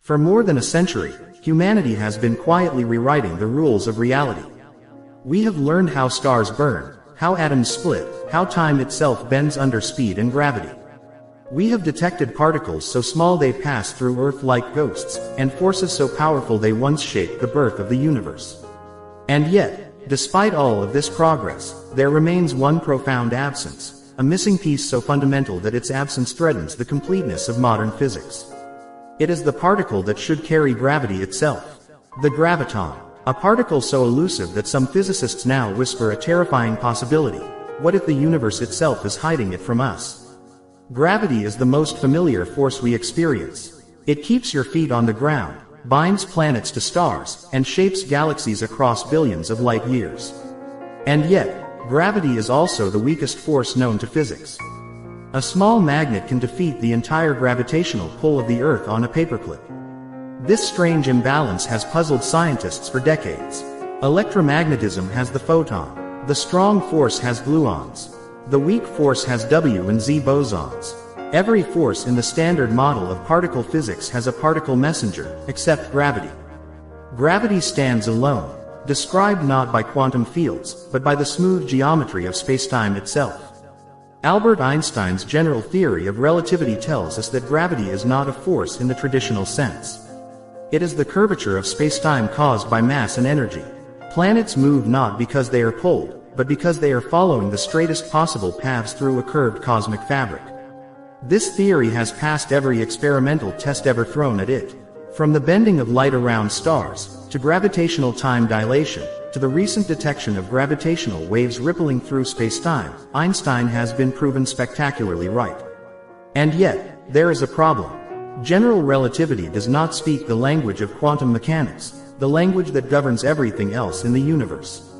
For more than a century, humanity has been quietly rewriting the rules of reality. We have learned how stars burn, how atoms split, how time itself bends under speed and gravity. We have detected particles so small they pass through Earth like ghosts, and forces so powerful they once shaped the birth of the universe. And yet, despite all of this progress, there remains one profound absence, a missing piece so fundamental that its absence threatens the completeness of modern physics. It is the particle that should carry gravity itself. The graviton. A particle so elusive that some physicists now whisper a terrifying possibility. What if the universe itself is hiding it from us? Gravity is the most familiar force we experience. It keeps your feet on the ground, binds planets to stars, and shapes galaxies across billions of light years. And yet, gravity is also the weakest force known to physics. A small magnet can defeat the entire gravitational pull of the Earth on a paperclip. This strange imbalance has puzzled scientists for decades. Electromagnetism has the photon. The strong force has gluons. The weak force has W and Z bosons. Every force in the standard model of particle physics has a particle messenger, except gravity. Gravity stands alone, described not by quantum fields, but by the smooth geometry of spacetime itself. Albert Einstein's general theory of relativity tells us that gravity is not a force in the traditional sense. It is the curvature of spacetime caused by mass and energy. Planets move not because they are pulled, but because they are following the straightest possible paths through a curved cosmic fabric. This theory has passed every experimental test ever thrown at it. From the bending of light around stars, to gravitational time dilation, to the recent detection of gravitational waves rippling through spacetime, Einstein has been proven spectacularly right. And yet, there is a problem. General relativity does not speak the language of quantum mechanics, the language that governs everything else in the universe.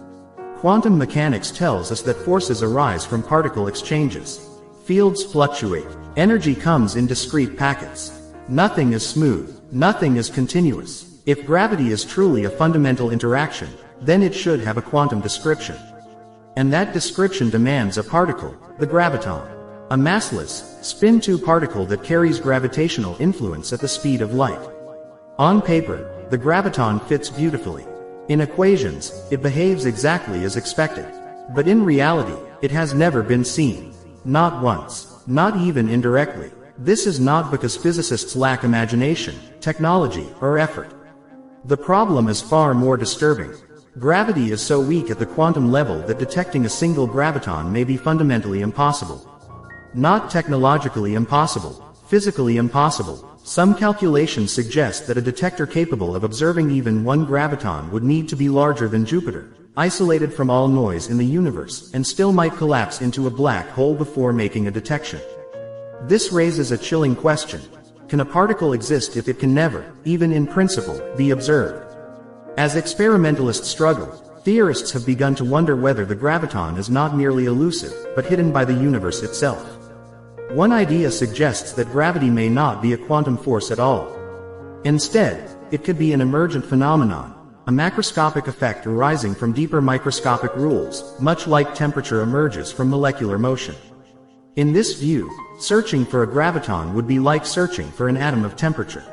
Quantum mechanics tells us that forces arise from particle exchanges. Fields fluctuate. Energy comes in discrete packets. Nothing is smooth. Nothing is continuous. If gravity is truly a fundamental interaction, then it should have a quantum description. And that description demands a particle, the graviton. A massless, spin-2 particle that carries gravitational influence at the speed of light. On paper, the graviton fits beautifully. In equations, it behaves exactly as expected. But in reality, it has never been seen. Not once. Not even indirectly. This is not because physicists lack imagination, technology, or effort. The problem is far more disturbing. Gravity is so weak at the quantum level that detecting a single graviton may be fundamentally impossible. Not technologically impossible, physically impossible. Some calculations suggest that a detector capable of observing even one graviton would need to be larger than Jupiter, isolated from all noise in the universe, and still might collapse into a black hole before making a detection. This raises a chilling question. Can a particle exist if it can never, even in principle, be observed? As experimentalists struggle, theorists have begun to wonder whether the graviton is not merely elusive, but hidden by the universe itself. One idea suggests that gravity may not be a quantum force at all. Instead, it could be an emergent phenomenon, a macroscopic effect arising from deeper microscopic rules, much like temperature emerges from molecular motion. In this view, searching for a graviton would be like searching for an atom of temperature.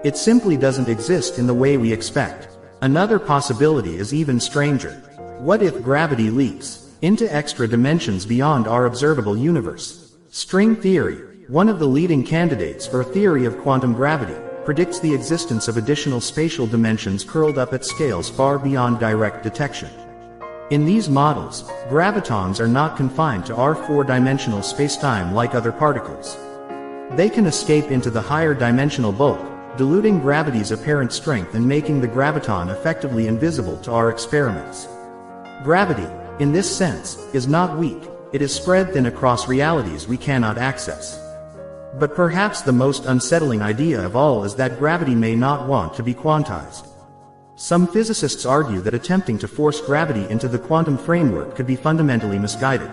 It simply doesn't exist in the way we expect. Another possibility is even stranger. What if gravity leaks into extra dimensions beyond our observable universe? String theory, one of the leading candidates for a theory of quantum gravity, predicts the existence of additional spatial dimensions curled up at scales far beyond direct detection. In these models, gravitons are not confined to our four-dimensional spacetime like other particles. They can escape into the higher dimensional bulk, diluting gravity's apparent strength and making the graviton effectively invisible to our experiments. Gravity, in this sense, is not weak. It is spread thin across realities we cannot access. But perhaps the most unsettling idea of all is that gravity may not want to be quantized. Some physicists argue that attempting to force gravity into the quantum framework could be fundamentally misguided.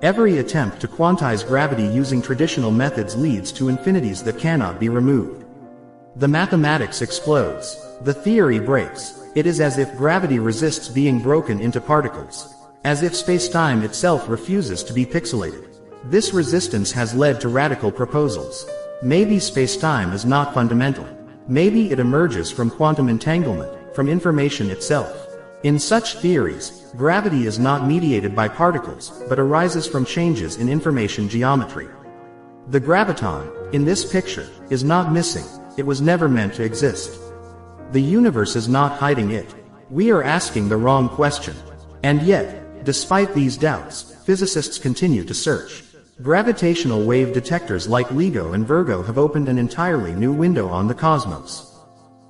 Every attempt to quantize gravity using traditional methods leads to infinities that cannot be removed. The mathematics explodes. The theory breaks. It is as if gravity resists being broken into particles. As if spacetime itself refuses to be pixelated. This resistance has led to radical proposals. Maybe spacetime is not fundamental. Maybe it emerges from quantum entanglement, from information itself. In such theories, gravity is not mediated by particles, but arises from changes in information geometry. The graviton, in this picture, is not missing. It was never meant to exist. The universe is not hiding it. We are asking the wrong question. And yet, despite these doubts, physicists continue to search. Gravitational wave detectors like LIGO and Virgo have opened an entirely new window on the cosmos.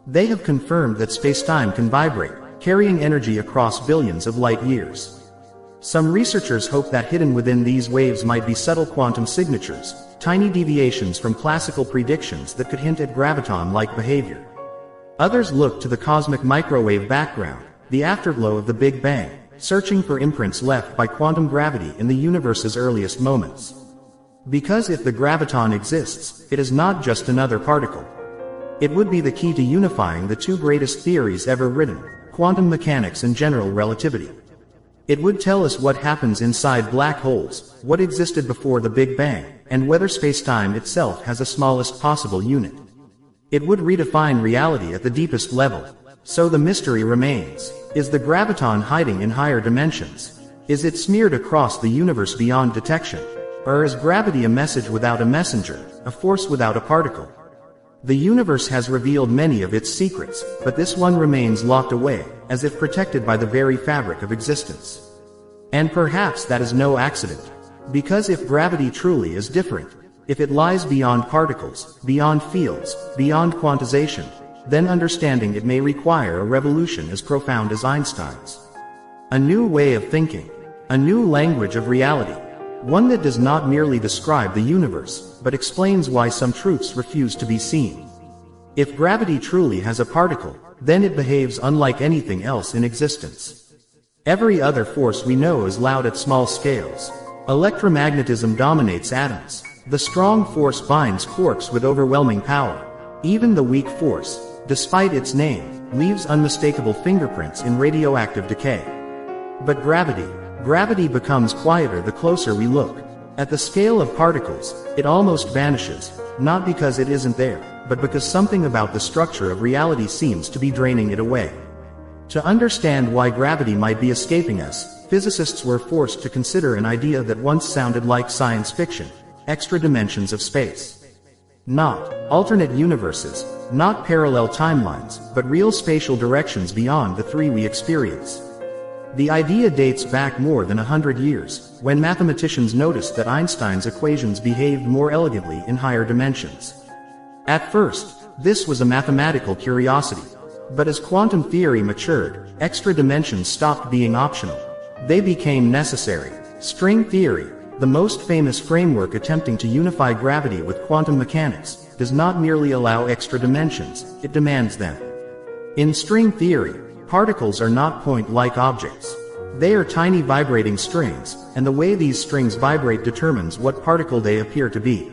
They have confirmed that spacetime can vibrate, carrying energy across billions of light years. Some researchers hope that hidden within these waves might be subtle quantum signatures, tiny deviations from classical predictions that could hint at graviton-like behavior. Others look to the cosmic microwave background, the afterglow of the Big Bang, searching for imprints left by quantum gravity in the universe's earliest moments. Because if the graviton exists, it is not just another particle. It would be the key to unifying the two greatest theories ever written, quantum mechanics and general relativity. It would tell us what happens inside black holes, what existed before the Big Bang, and whether spacetime itself has a smallest possible unit. It would redefine reality at the deepest level. So the mystery remains. Is the graviton hiding in higher dimensions? Is it smeared across the universe beyond detection? Or is gravity a message without a messenger, a force without a particle? The universe has revealed many of its secrets, but this one remains locked away, as if protected by the very fabric of existence. And perhaps that is no accident. Because if gravity truly is different, if it lies beyond particles, beyond fields, beyond quantization, then understanding it may require a revolution as profound as Einstein's. A new way of thinking. A new language of reality. One that does not merely describe the universe, but explains why some truths refuse to be seen. If gravity truly has a particle, then it behaves unlike anything else in existence. Every other force we know is loud at small scales. Electromagnetism dominates atoms. The strong force binds quarks with overwhelming power. Even the weak force, despite its name, leaves unmistakable fingerprints in radioactive decay. But gravity becomes quieter the closer we look. At the scale of particles, it almost vanishes, not because it isn't there, but because something about the structure of reality seems to be draining it away. To understand why gravity might be escaping us, physicists were forced to consider an idea that once sounded like science fiction: extra dimensions of space. Not alternate universes, not parallel timelines, but real spatial directions beyond the three we experience. The idea dates back more than 100 years, when mathematicians noticed that Einstein's equations behaved more elegantly in higher dimensions. At first, this was a mathematical curiosity. But as quantum theory matured, extra dimensions stopped being optional. They became necessary. String theory, the most famous framework attempting to unify gravity with quantum mechanics, does not merely allow extra dimensions, it demands them. In string theory, particles are not point-like objects. They are tiny vibrating strings, and the way these strings vibrate determines what particle they appear to be.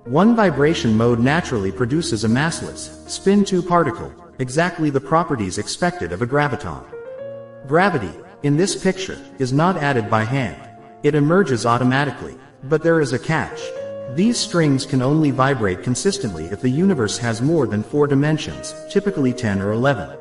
One vibration mode naturally produces a massless, spin-2 particle, exactly the properties expected of a graviton. Gravity, in this picture, is not added by hand. It emerges automatically. But there is a catch. These strings can only vibrate consistently if the universe has more than 4 dimensions, typically 10 or 11.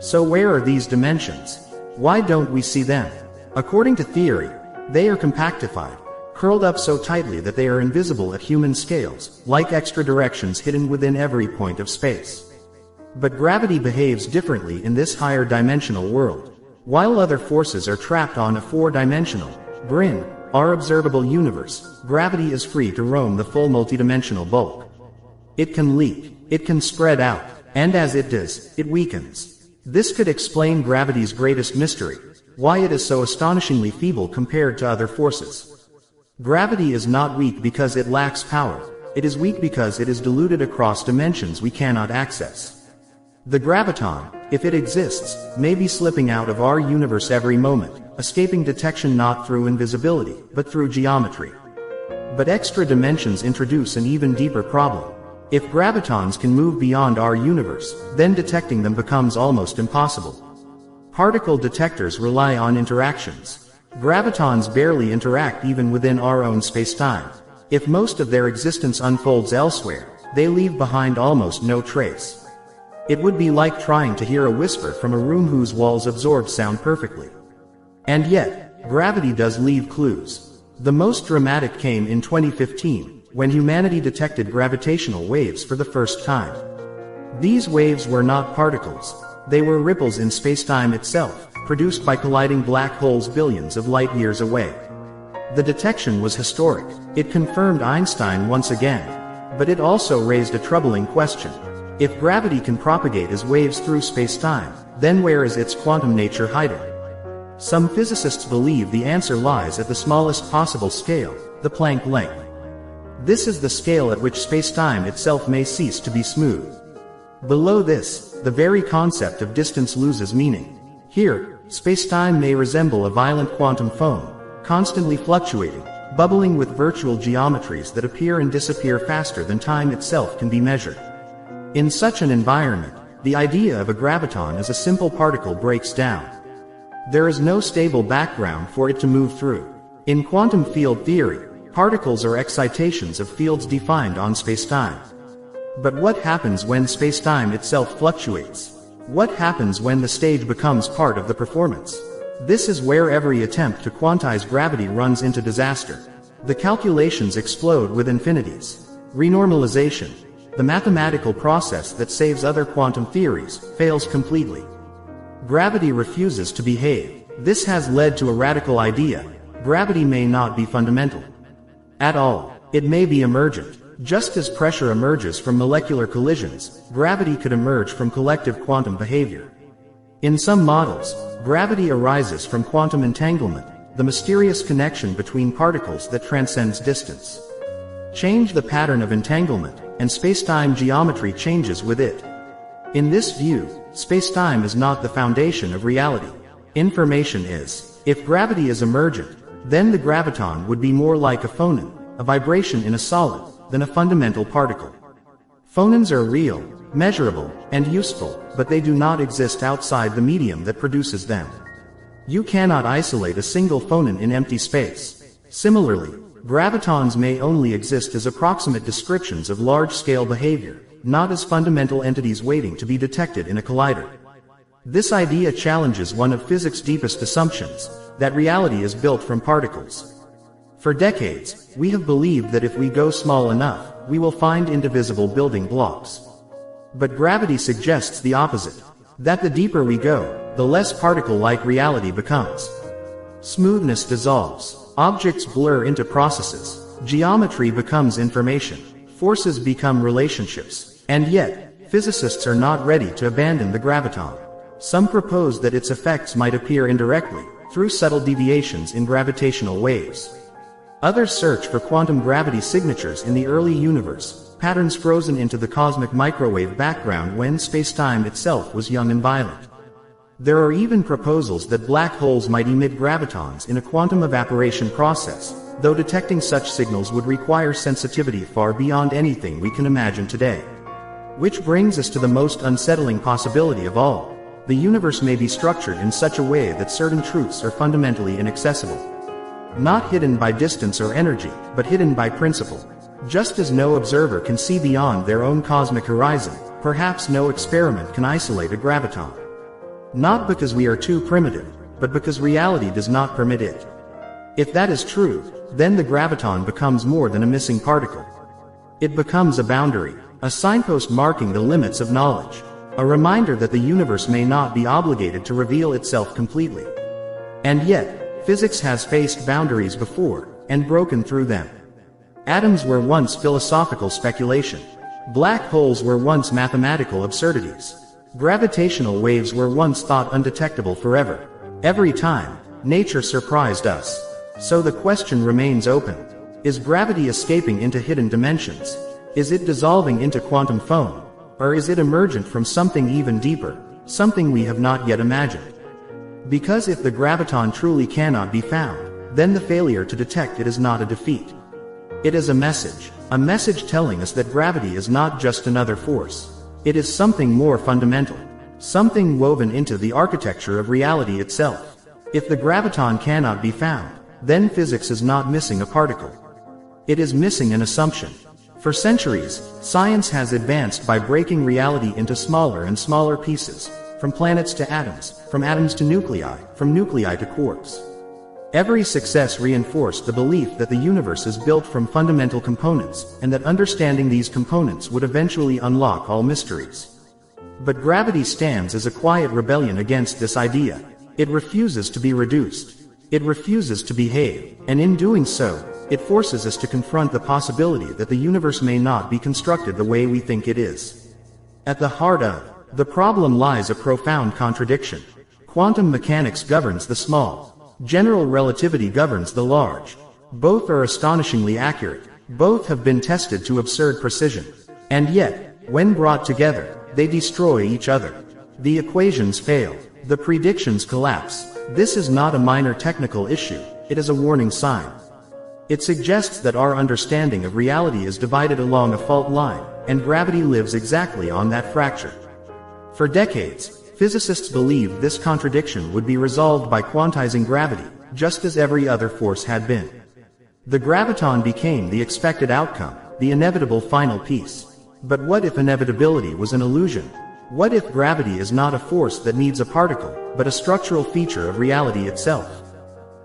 So where are these dimensions? Why don't we see them? According to theory, they are compactified, curled up so tightly that they are invisible at human scales, like extra directions hidden within every point of space. But gravity behaves differently in this higher dimensional world. While other forces are trapped on a 4-dimensional, BRIN, our observable universe, gravity is free to roam the full multidimensional bulk. It can leak, it can spread out, and as it does, it weakens. This could explain gravity's greatest mystery, why it is so astonishingly feeble compared to other forces. Gravity is not weak because it lacks power, it is weak because it is diluted across dimensions we cannot access. The graviton, if it exists, may be slipping out of our universe every moment, escaping detection not through invisibility, but through geometry. But extra dimensions introduce an even deeper problem. If gravitons can move beyond our universe, then detecting them becomes almost impossible. Particle detectors rely on interactions. Gravitons barely interact even within our own spacetime. If most of their existence unfolds elsewhere, they leave behind almost no trace. It would be like trying to hear a whisper from a room whose walls absorb sound perfectly. And yet, gravity does leave clues. The most dramatic came in 2015, when humanity detected gravitational waves for the first time. These waves were not particles. They were ripples in spacetime itself, produced by colliding black holes billions of light years away. The detection was historic. It confirmed Einstein once again. But it also raised a troubling question. If gravity can propagate as waves through spacetime, then where is its quantum nature hiding? Some physicists believe the answer lies at the smallest possible scale, the Planck length. This is the scale at which spacetime itself may cease to be smooth. Below this, the very concept of distance loses meaning. Here, spacetime may resemble a violent quantum foam, constantly fluctuating, bubbling with virtual geometries that appear and disappear faster than time itself can be measured. In such an environment, the idea of a graviton as a simple particle breaks down. There is no stable background for it to move through. In quantum field theory, particles are excitations of fields defined on spacetime. But what happens when spacetime itself fluctuates? What happens when the stage becomes part of the performance? This is where every attempt to quantize gravity runs into disaster. The calculations explode with infinities. Renormalization, the mathematical process that saves other quantum theories, fails completely. Gravity refuses to behave. This has led to a radical idea. Gravity may not be fundamental at all. It may be emergent. Just as pressure emerges from molecular collisions, gravity could emerge from collective quantum behavior. In some models, gravity arises from quantum entanglement, the mysterious connection between particles that transcends distance. Change the pattern of entanglement, and spacetime geometry changes with it. In this view, spacetime is not the foundation of reality. Information is. If gravity is emergent, then the graviton would be more like a phonon, a vibration in a solid, than a fundamental particle. Phonons are real, measurable, and useful, but they do not exist outside the medium that produces them. You cannot isolate a single phonon in empty space. Similarly, gravitons may only exist as approximate descriptions of large-scale behavior, not as fundamental entities waiting to be detected in a collider. This idea challenges one of physics' deepest assumptions, that reality is built from particles. For decades, we have believed that if we go small enough, we will find indivisible building blocks. But gravity suggests the opposite, that the deeper we go, the less particle-like reality becomes. Smoothness dissolves, objects blur into processes, geometry becomes information, forces become relationships, and yet, physicists are not ready to abandon the graviton. Some propose that its effects might appear indirectly, through subtle deviations in gravitational waves. Others search for quantum gravity signatures in the early universe, patterns frozen into the cosmic microwave background when spacetime itself was young and violent. There are even proposals that black holes might emit gravitons in a quantum evaporation process, though detecting such signals would require sensitivity far beyond anything we can imagine today. Which brings us to the most unsettling possibility of all. The universe may be structured in such a way that certain truths are fundamentally inaccessible. Not hidden by distance or energy, but hidden by principle. Just as no observer can see beyond their own cosmic horizon, perhaps no experiment can isolate a graviton. Not because we are too primitive, but because reality does not permit it. If that is true, then the graviton becomes more than a missing particle. It becomes a boundary, a signpost marking the limits of knowledge, a reminder that the universe may not be obligated to reveal itself completely. And yet, physics has faced boundaries before, and broken through them. Atoms were once philosophical speculation. Black holes were once mathematical absurdities. Gravitational waves were once thought undetectable forever. Every time, nature surprised us. So the question remains open. Is gravity escaping into hidden dimensions? Is it dissolving into quantum foam? Or is it emergent from something even deeper, something we have not yet imagined? Because if the graviton truly cannot be found, then the failure to detect it is not a defeat. It is a message telling us that gravity is not just another force. It is something more fundamental, something woven into the architecture of reality itself. If the graviton cannot be found, then physics is not missing a particle. It is missing an assumption. For centuries, science has advanced by breaking reality into smaller and smaller pieces, from planets to atoms, from atoms to nuclei, from nuclei to quarks. Every success reinforced the belief that the universe is built from fundamental components, and that understanding these components would eventually unlock all mysteries. But gravity stands as a quiet rebellion against this idea. It refuses to be reduced. It refuses to behave, and in doing so, it forces us to confront the possibility that the universe may not be constructed the way we think it is. At the heart of the problem lies a profound contradiction. Quantum mechanics governs the small. General relativity governs the large. Both are astonishingly accurate. Both have been tested to absurd precision. And yet, when brought together, they destroy each other. The equations fail. The predictions collapse. This is not a minor technical issue. It is a warning sign. It suggests that our understanding of reality is divided along a fault line, and gravity lives exactly on that fracture. For decades, physicists believed this contradiction would be resolved by quantizing gravity, just as every other force had been. The graviton became the expected outcome, the inevitable final piece. But what if inevitability was an illusion? What if gravity is not a force that needs a particle, but a structural feature of reality itself?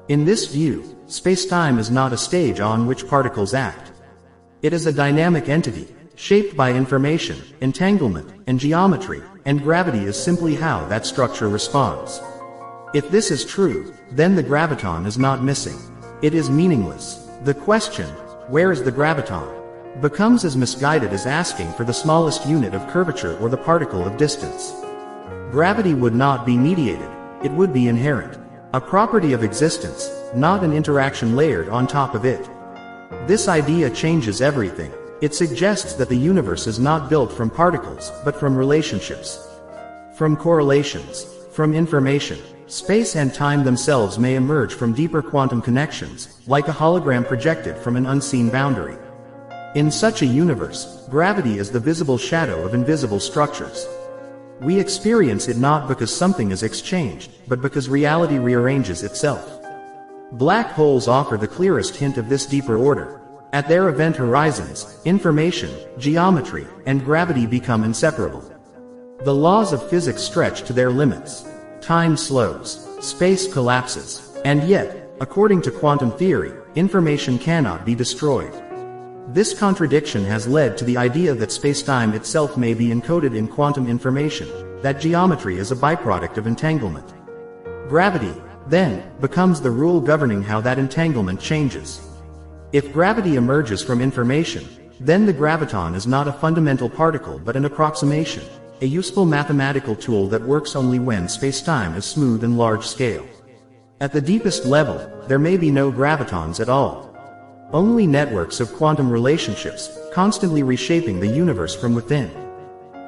In this view, SpaceTime is not a stage on which particles act. It is a dynamic entity, shaped by information, entanglement, and geometry, and gravity is simply how that structure responds. If this is true, then the graviton is not missing. It is meaningless. The question, where is the graviton, becomes as misguided as asking for the smallest unit of curvature or the particle of distance. Gravity would not be mediated, it would be inherent. A property of existence, not an interaction layered on top of it. This idea changes everything. It suggests that the universe is not built from particles, but from relationships. From correlations. From information. Space and time themselves may emerge from deeper quantum connections, like a hologram projected from an unseen boundary. In such a universe, gravity is the visible shadow of invisible structures. We experience it not because something is exchanged, but because reality rearranges itself. Black holes offer the clearest hint of this deeper order. At their event horizons, information, geometry, and gravity become inseparable. The laws of physics stretch to their limits. Time slows, space collapses, and yet, according to quantum theory, information cannot be destroyed. This contradiction has led to the idea that spacetime itself may be encoded in quantum information, that geometry is a byproduct of entanglement. Gravity, then, becomes the rule governing how that entanglement changes. If gravity emerges from information, then the graviton is not a fundamental particle but an approximation, a useful mathematical tool that works only when spacetime is smooth and large-scale. At the deepest level, there may be no gravitons at all. Only networks of quantum relationships, constantly reshaping the universe from within.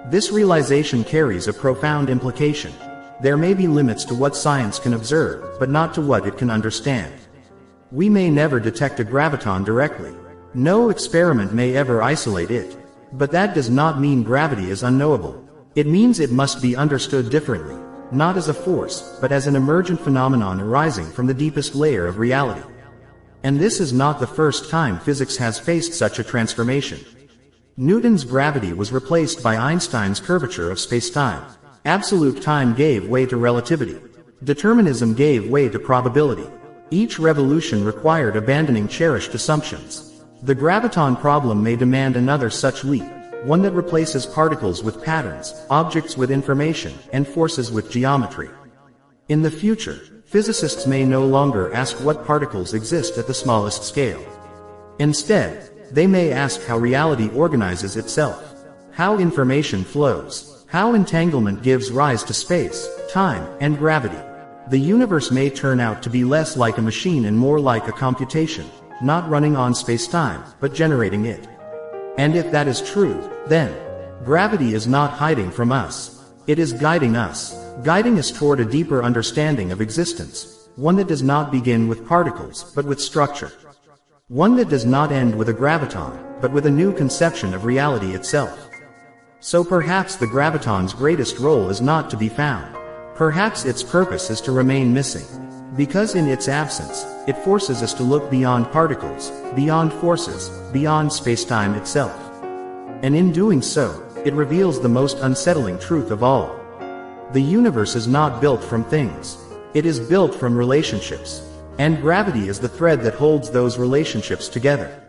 This realization carries a profound implication. There may be limits to what science can observe, but not to what it can understand. We may never detect a graviton directly. No experiment may ever isolate it. But that does not mean gravity is unknowable. It means it must be understood differently, not as a force, but as an emergent phenomenon arising from the deepest layer of reality. And this is not the first time physics has faced such a transformation. Newton's gravity was replaced by Einstein's curvature of spacetime. Absolute time gave way to relativity. Determinism gave way to probability. Each revolution required abandoning cherished assumptions. The graviton problem may demand another such leap, one that replaces particles with patterns, objects with information, and forces with geometry. In the future, physicists may no longer ask what particles exist at the smallest scale. Instead, they may ask how reality organizes itself, how information flows, how entanglement gives rise to space, time, and gravity. The universe may turn out to be less like a machine and more like a computation, not running on spacetime, but generating it. And if that is true, then gravity is not hiding from us. It is guiding us toward a deeper understanding of existence, one that does not begin with particles, but with structure. One that does not end with a graviton, but with a new conception of reality itself. So perhaps the graviton's greatest role is not to be found. Perhaps its purpose is to remain missing. Because in its absence, it forces us to look beyond particles, beyond forces, beyond spacetime itself. And in doing so, it reveals the most unsettling truth of all. The universe is not built from things. It is built from relationships. And gravity is the thread that holds those relationships together.